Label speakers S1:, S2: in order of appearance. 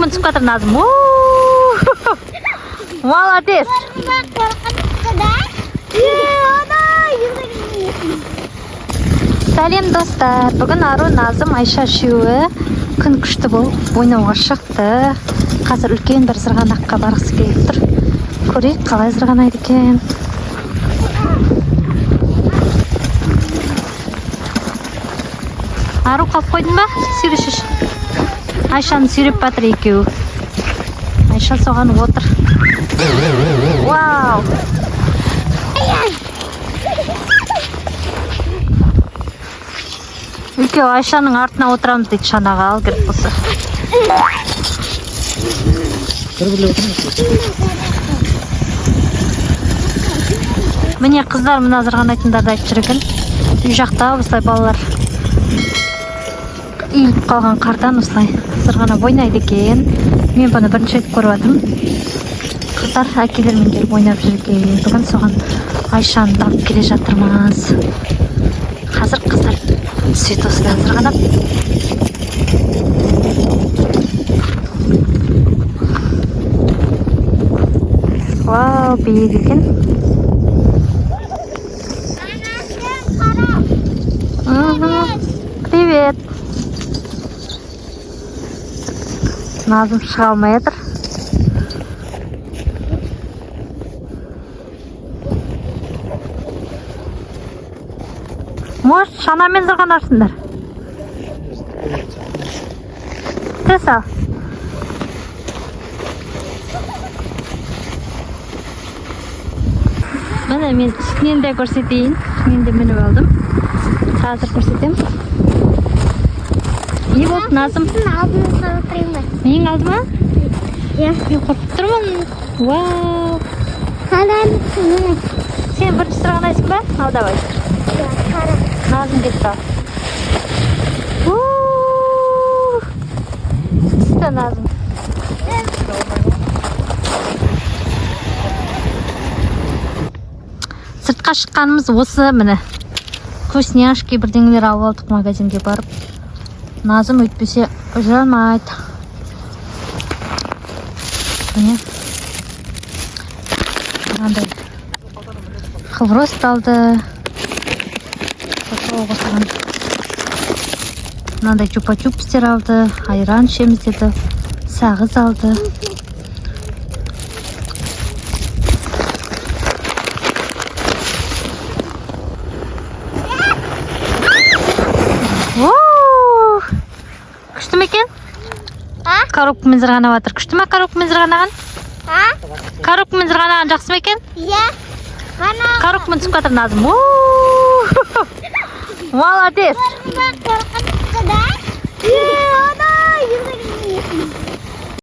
S1: Мынтип катыр Назым. Молодец. Сәлем достар. Бүгін Ару, Назым, Айша үшеуі күн күшті болып ойнауға шықты. Қазір үлкен бір зырғанаққа барғысы келіп тұр. Көрейік қалай зырғанайды екен. Ару қалып қойдың ба? Сүйрешіш. Айшаны сүйреп батыр екеуі. Айша соған отыр. Вау! Екеуі Айшаның артына отырамыз дейді, шанаға ал керек болса. Міне қыздар мына зырғанайтындарды айтып жүр екен. Үй жақта осылай балалар иіліп қалған қардан осылай зырғанап ойнайды екен. Мен бұны бірінші рет көріп жатырмын. Қыздар әкелермен келіп ойнап жүр екен. Бүгін соған Айшаны алып келе жатырмыз. Қазір қыздар сөйтіп осылай зырғанап. Вау, биік екен. Привет. Назым шыға алмай жатыр. Может, шанамен зырғанарсыңдар. Тез ал. Міне мен үстінен де көрсетейін. Үстінен де мініп алдым. Қазір көрсетем. Не болды, Назым? Менің алдыма? Мен қорқып тұрмын. Вау! Сен бірінші сырғанайсың ба? Ал, давай. Назым кетті ал. Түсті Назым. Сыртқа шыққанымыз осы міне. Вкусняшки бірдеңелер алып алдық магазинге барып. Назым өйтпесе жүре алмайды. Міне. Мынандай хворост алды. Мынандай чупа-чупстер алды. Айран ішеміз деді. Сағыз алды. Күшті ме екен? Коробкамен зырғанап жатыр. Күшті ме коробкамен зырғанаған? Коробкамен зырғанаған жақсы ма екен?
S2: Иә.
S1: Коробкамен түсіп жатыр Назым. Молодец.